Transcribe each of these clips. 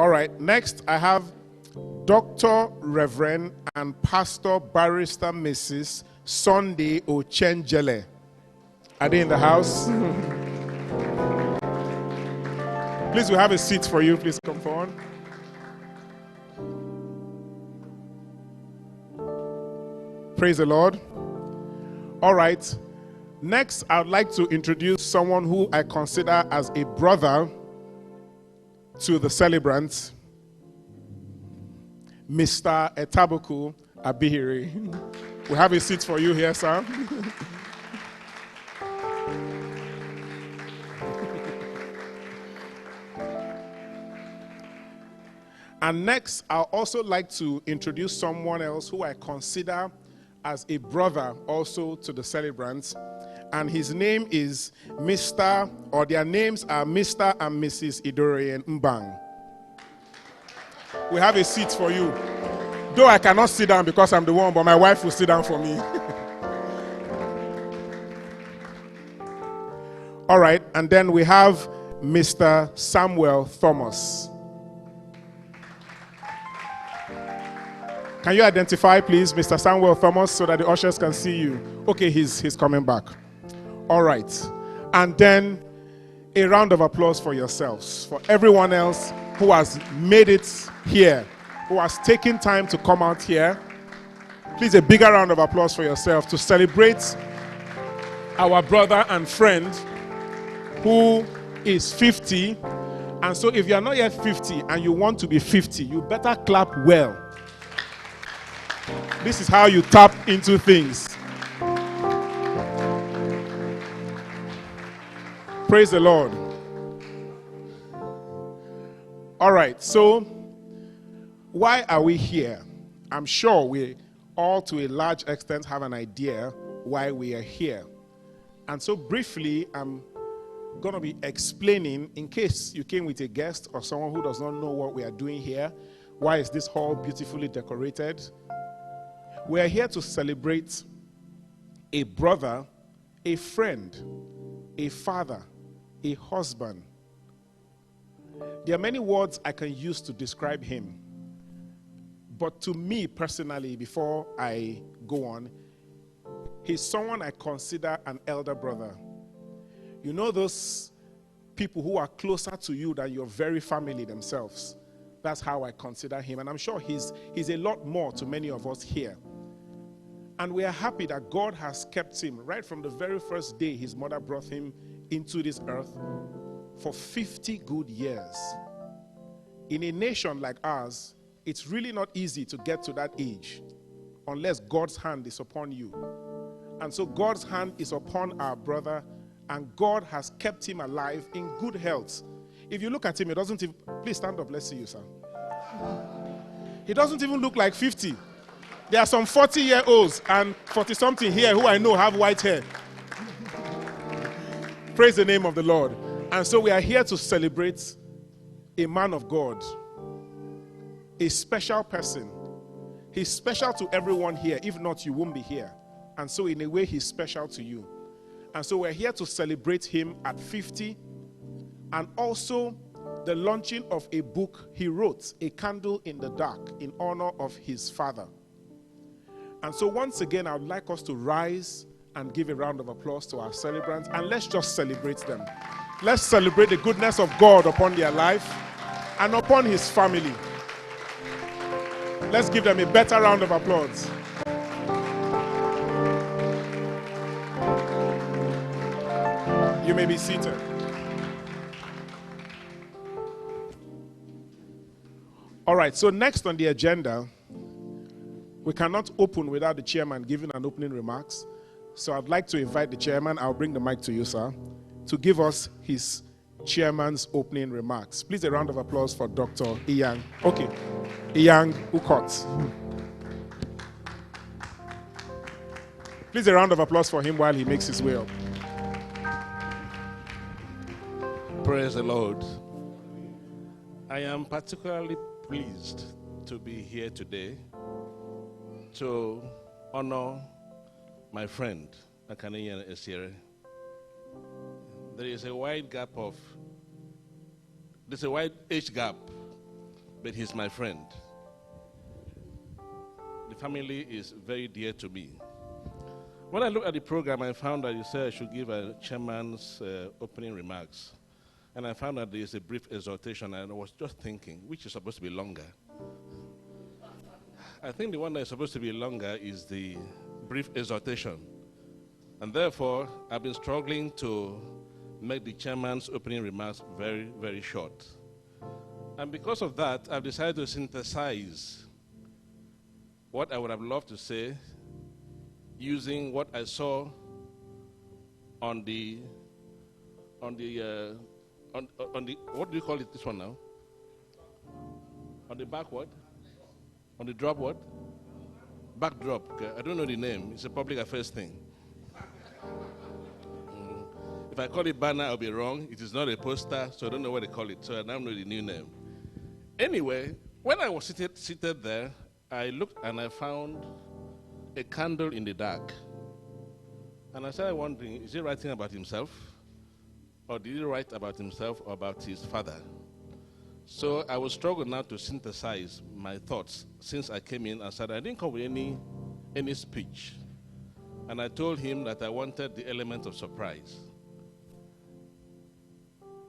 All right, next I have Dr. Reverend and Pastor Barrister Mrs. Sunday Ochenjele. Are they in the house? Please, we have a seat for you. Please come forward. Praise the Lord. All right. Next, I would like to introduce someone who I consider as a brother to the celebrants, Mr. Etabuku Abihiri. We have a seat for you here, sir. And next, I'd also like to introduce someone else who I consider as a brother also to the celebrants. And his name is Mr. or their names are Mr. and Mrs. Idore Mbang. We have a seat for you. Though I cannot sit down because I'm the one, but my wife will sit down for me. All right, and then we have Mr. Samuel Thomas. Can you identify, please, Mr. Samuel Thomas, so that the ushers can see you? Okay, he's coming back. All right. And then a round of applause for yourselves, for everyone else who has made it here, who has taken time to come out here. Please, a bigger round of applause for yourself to celebrate our brother and friend who is 50. And so if you are not yet 50 and you want to be 50, you better clap well. This is how you tap into things. Praise the Lord. All right, so why are we here? I'm sure we all, to a large extent, have an idea why we are here. And so briefly, I'm going to be explaining, in case you came with a guest or someone who does not know what we are doing here, why is this hall beautifully decorated? We are here to celebrate a brother, a friend, a father, a husband. There are many words I can use to describe him. But to me personally, before I go on, he's someone I consider an elder brother. You know those people who are closer to you than your very family themselves. That's how I consider him. And I'm sure he's a lot more to many of us here. And we are happy that God has kept him right from the very first day his mother brought him into this earth for 50 good years. In a nation like ours, it's really not easy to get to that age unless God's hand is upon you. And so God's hand is upon our brother, and God has kept him alive in good health. If you look at him, it doesn't even... Please stand up, let's see you, sir. He doesn't even look like 50. There are some 40-year-olds and 40-something here who I know have white hair. Praise the name of the Lord. And so we are here to celebrate a man of God, a special person. He's special to everyone here. If not, you won't be here. And so in a way, he's special to you. And so we're here to celebrate him at 50, and also the launching of a book he wrote, A Candle in the Dark, in honor of his father. And so once again, I would like us to rise and give a round of applause to our celebrants, and let's just celebrate them. Let's celebrate the goodness of God upon their life and upon his family. Let's give them a better round of applause. You may be seated. All right, so next on the agenda, we cannot open without the chairman giving an opening remarks. So I'd like to invite the chairman, I'll bring the mic to you, sir, to give us his chairman's opening remarks. Please, a round of applause for Dr. Iyang. Okay, Iyang Ukot. Please, a round of applause for him while he makes his way up. Praise the Lord. I am particularly pleased to be here today to honor my friend, Akaninyene Esiere. There's a wide age gap but he's my friend. The family is very dear to me. When I looked at the program, I found that you said I should give a chairman's opening remarks. And I found that there is a brief exhortation, and I was just thinking, which is supposed to be longer? I think the one that is supposed to be longer is the brief exhortation. And therefore, I've been struggling to make the chairman's opening remarks very, very short. And because of that, I've decided to synthesize what I would have loved to say using what I saw on the what do you call it, this one now? On the back what? On the drop what? Backdrop. Okay. I don't know the name. It's a public affairs thing. If I call it banner, I'll be wrong. It is not a poster, so I don't know what they call it. So I don't know the new name. Anyway, when I was seated there, I looked and I found a candle in the dark. And I started wondering, is he writing about himself? Or did he write about himself or about his father? So I was struggling now to synthesize my thoughts since I came in and said I didn't come with any speech. And I told him that I wanted the element of surprise.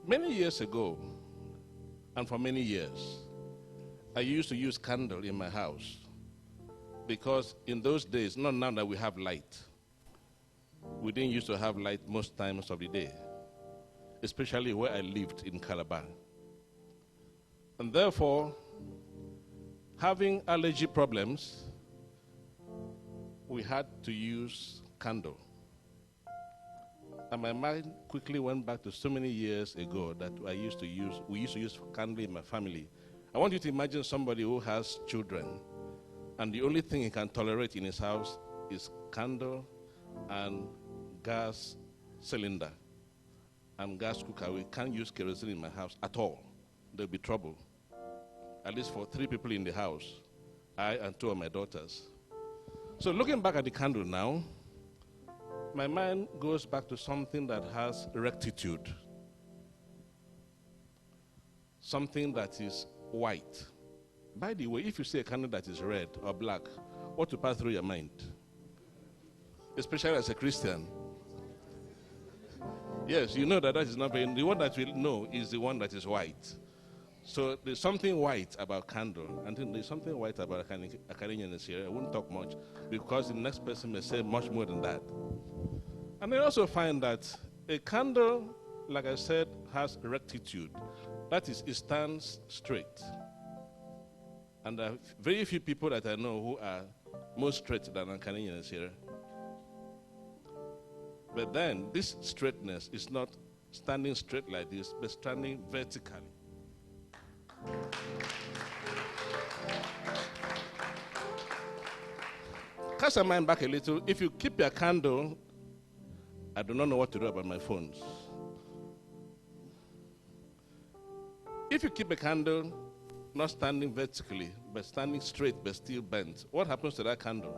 Many years ago, and for many years, I used to use candle in my house because in those days, not now that we have light, we didn't used to have light most times of the day, especially where I lived in Calabar. And therefore, having allergy problems, we had to use candle. And my mind quickly went back to so many years ago that we used to use candle in my family. I want you to imagine somebody who has children, and the only thing he can tolerate in his house is candle and gas cylinder and gas cooker. We can't use kerosene in my house at all. There'll be trouble. At least for 3 people in the house, I and 2 of my daughters. So looking back at the candle now, my mind goes back to something that has rectitude, something that is white. By the way, if you see a candle that is red or black, what will pass through your mind? Especially as a Christian. Yes, you know that is not very, the one that we know is the one that is white. So there's something white about candle, and then there's something white about Akaninyene Esiere. I won't talk much because the next person may say much more than that. And I also find that a candle, like I said, has rectitude. That is, it stands straight. And there are very few people that I know who are more straight than Akaninyene Esiere. But then, this straightness is not standing straight like this, but standing vertically. Cast your mind back a little. If you keep your candle, I do not know what to do about my phones. If you keep a candle not standing vertically, but standing straight, but still bent, what happens to that candle?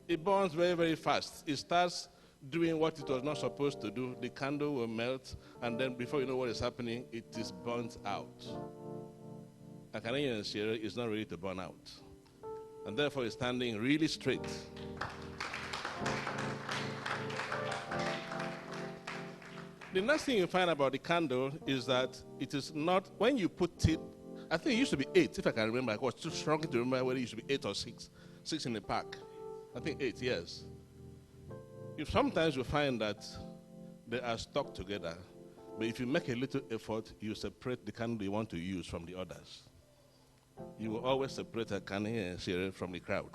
It burns very, very fast. It starts doing what it was not supposed to do. The candle will melt, and then before you know what is happening, it is burnt out. Akaninyene Esiere is not ready to burn out, and therefore is standing really straight. The next thing you find about the candle is that it is not, when you put it, I think it used to be 8, if I can remember. I was too strong to remember whether it used to be 8 or 6. 6 in the pack. I think 8, yes. Sometimes you find that they are stuck together, but if you make a little effort, you separate the candle you want to use from the others. You will always separate Akaninyene Esiere from the crowd.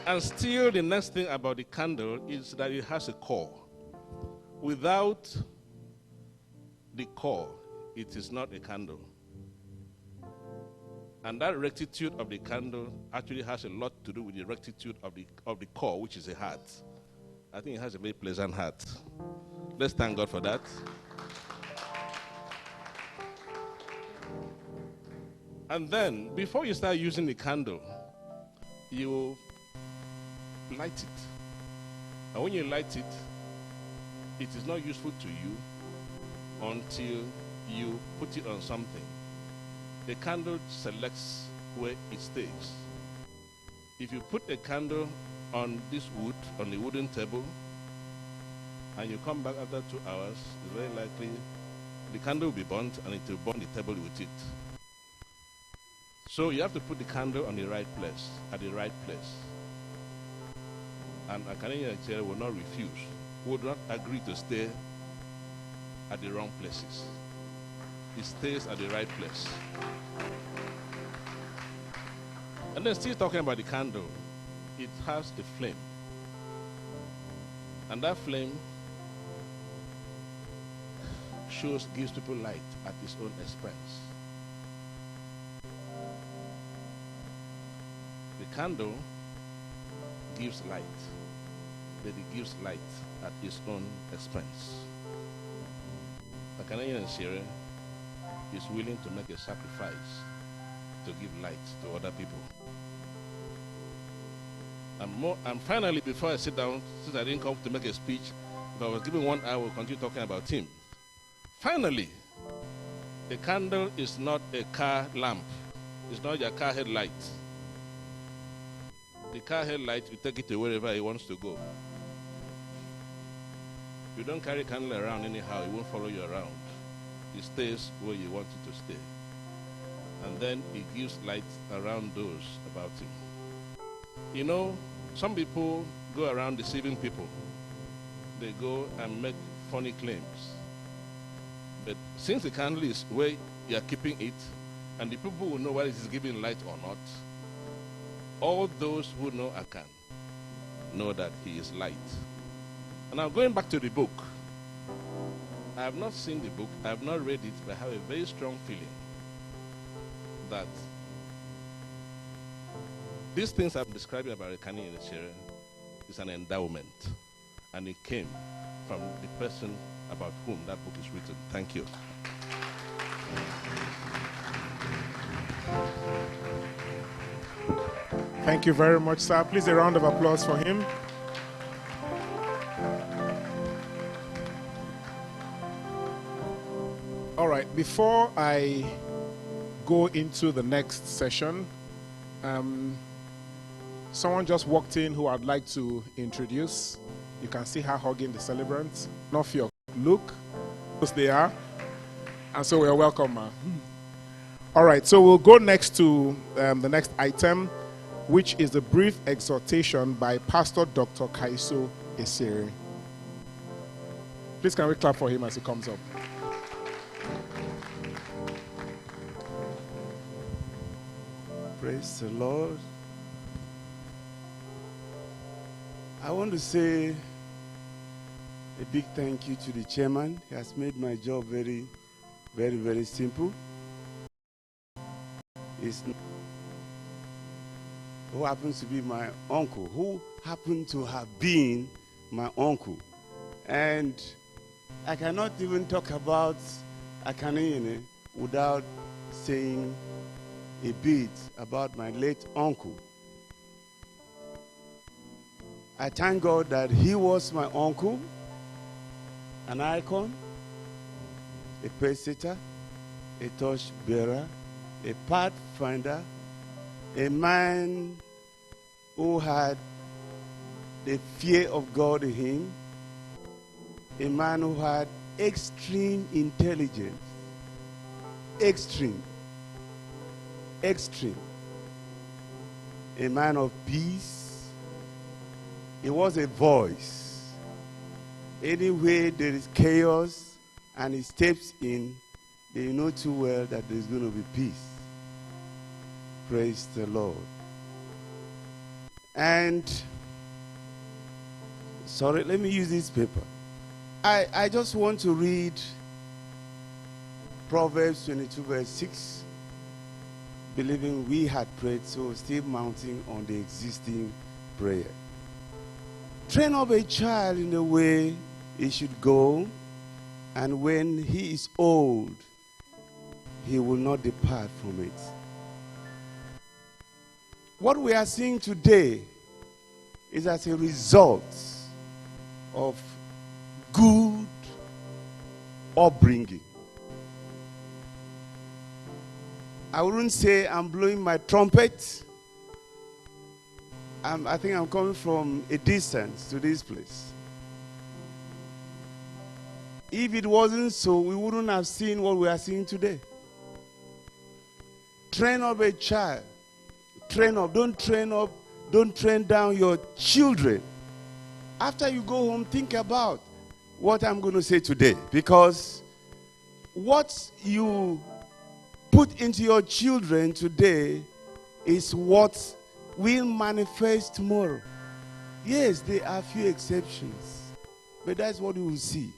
And still, the next thing about the candle is that it has a core. Without the core, it is not a candle. And that rectitude of the candle actually has a lot to do with the rectitude of the core, which is a heart. I think it has a very pleasant heart. Let's thank God for that. And then, before you start using the candle, you light it. And when you light it, it is not useful to you until you put it on something. The candle selects where it stays. If you put a candle on this wood, on the wooden table, and you come back after 2 hours, it's very likely the candle will be burnt and it will burn the table with it. So you have to put the candle on the right place, at the right place. And Akaninyene Esiere will not refuse, would not agree to stay at the wrong places. It stays at the right place. And then still talking about the candle, it has a flame. And that flame gives people light at its own expense. The candle gives light, but it gives light at its own expense. Akaninyene Esiere is willing to make a sacrifice to give light to other people. And finally, before I sit down, since I didn't come to make a speech, if I was given 1 hour, I will continue talking about him. Finally, a candle is not a car lamp. It's not your car headlight. The car headlight, you take it to wherever it wants to go. You don't carry candle around anyhow. It won't follow you around. It stays where you want it to stay. And then it gives light around those about him. You know, some people go around deceiving people. They go and make funny claims. But since the candle is where you are keeping it, and the people will know whether it is giving light or not, all those who know Akan know that he is light. And now going back to the book, I have not seen the book, I have not read it, but I have a very strong feeling that these things I'm describing about Akaninyene Esiere is an endowment, and it came from the person about whom that book is written. Thank you. Thank you very much, sir. Please, a round of applause for him. All right, before I go into the next session, someone just walked in who I'd like to introduce. You can see her hugging the celebrants. Not fear. Look, those they are. And so we are welcome, ma. All right, so we'll go next to the next item, which is a brief exhortation by Pastor Dr. Akaninyene Esiere. Please can we clap for him as he comes up. Praise the Lord. I want to say a big thank you to the chairman. He has made my job very, very, very simple. It's who happens to be my uncle, who happened to have been my uncle. And I cannot even talk about Akaninyene without saying a bit about my late uncle. I thank God that he was my uncle, an icon, a pace-setter, a torch bearer, a pathfinder, a man who had the fear of God in him, a man who had extreme intelligence, extreme, a man of peace. He was a voice. Anywhere there is chaos and he steps in, they know too well that there's going to be peace. Praise the Lord. And, sorry, let me use this paper. I just want to read Proverbs 22 verse 6. Believing we had prayed, so still mounting on the existing prayer. Train up a child in the way he should go, and when he is old, he will not depart from it. What we are seeing today is as a result of good upbringing. I wouldn't say I'm blowing my trumpet. I think I'm coming from a distance to this place. If it wasn't so, we wouldn't have seen what we are seeing today. Train up a child. Train up. Don't train down your children. After you go home, think about what I'm going to say today. Because what you put into your children today is what will manifest tomorrow. Yes, there are few exceptions, but that's what you will see.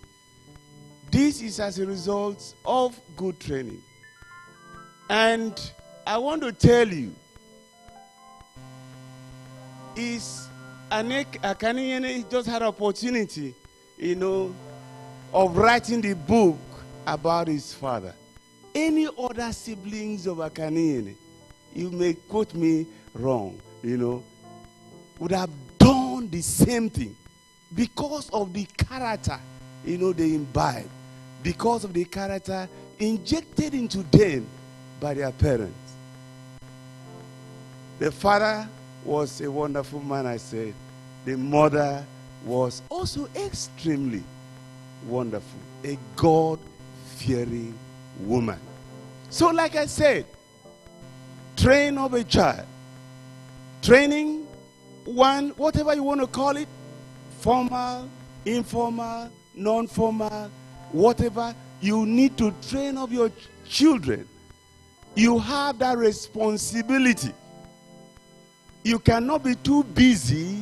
This is as a result of good training. And I want to tell you, Akaninyene just had opportunity, of writing the book about his father. Any other siblings of Akaninyene, you may quote me wrong, would have done the same thing because of the character, they imbibe, because of the character injected into them by their parents. The father was a wonderful man, I said. The mother was also extremely wonderful, a God-fearing woman. So like I said, train up a child. Training, whatever you want to call it, formal, informal, non-formal, whatever, you need to train up your children. You have that responsibility. You cannot be too busy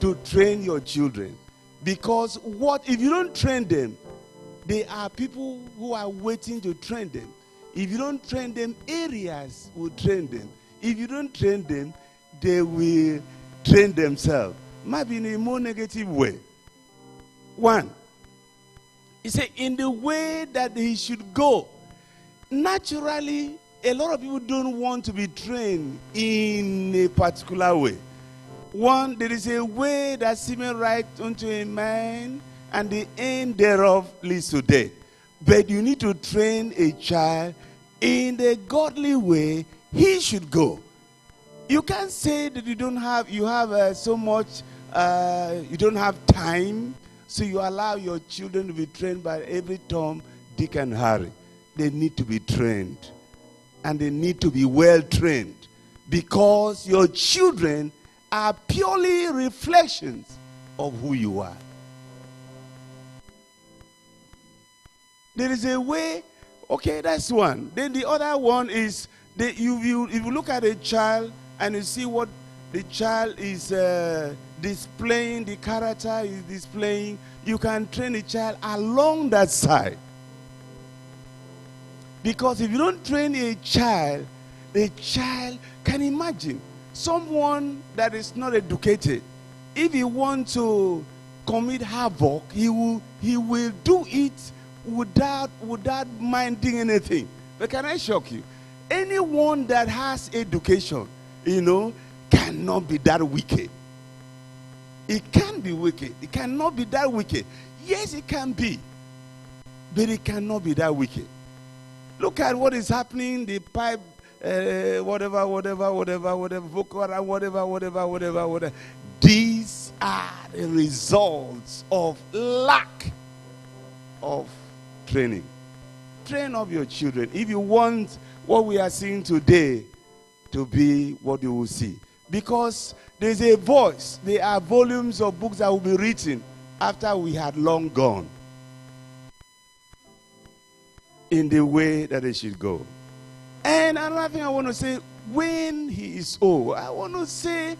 to train your children. Because if you don't train them, there are people who are waiting to train them. If you don't train them, areas will train them. If you don't train them, they will train themselves. Maybe in a more negative way. One, he said, in the way that he should go. Naturally, a lot of people don't want to be trained in a particular way. One, there is a way that seemeth right unto a man, and the end thereof leads to death. But you need to train a child in the godly way he should go. You can't say that you don't have so much, you don't have time, so you allow your children to be trained by every Tom, Dick, and Harry. They need to be trained, and they need to be well trained, because your children are purely reflections of who you are. There is a way, okay, that's one. Then the other one is, if you look at a child and you see what the child is displaying, the character is displaying, you can train a child along that side. Because if you don't train a child, the child can imagine someone that is not educated. If he wants to commit havoc, he will do it without minding anything. But can I shock you? Anyone that has education, cannot be that wicked. It can be wicked. It cannot be that wicked. Yes, it can be. But it cannot be that wicked. Look at what is happening, the pipe, whatever, vocal, whatever. These are the results of lack of training. Train up your children if you want what we are seeing today to be what you will see. Because there's a voice, there are volumes of books that will be written after we had long gone in the way that they should go. And another thing I want to say, when he is old, I want to say,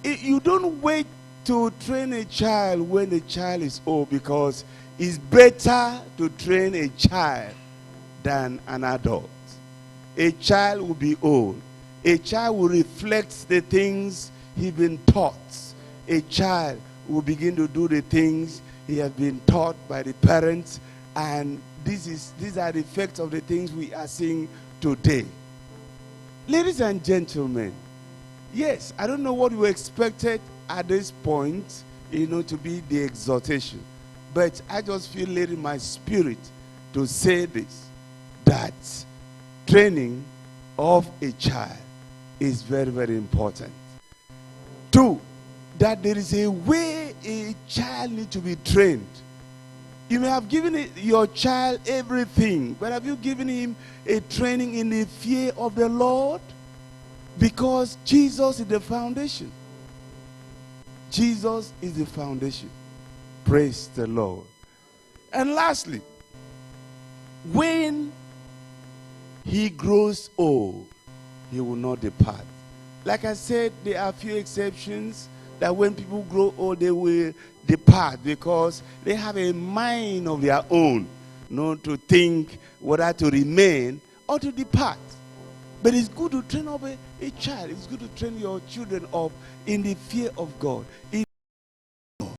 you don't wait to train a child when the child is old, because it's better to train a child than an adult. A child will be old. A child will reflect the things he's been taught. A child will begin to do the things he has been taught by the parents, and these are the effects of the things we are seeing today. Ladies and gentlemen, yes, I don't know what you expected at this point, to be the exhortation. But I just feel led in my spirit to say this, that training of a child is very, very important. 2, that there is a way a child needs to be trained. You may have given your child everything, but have you given him a training in the fear of the Lord? Because Jesus is the foundation. Jesus is the foundation. Praise the Lord. And lastly, when he grows old, he will not depart. Like I said, there are a few exceptions that when people grow old, they will depart because they have a mind of their own, not to think whether to remain or to depart. But it's good to train up a child. It's good to train your children up in the fear of God, in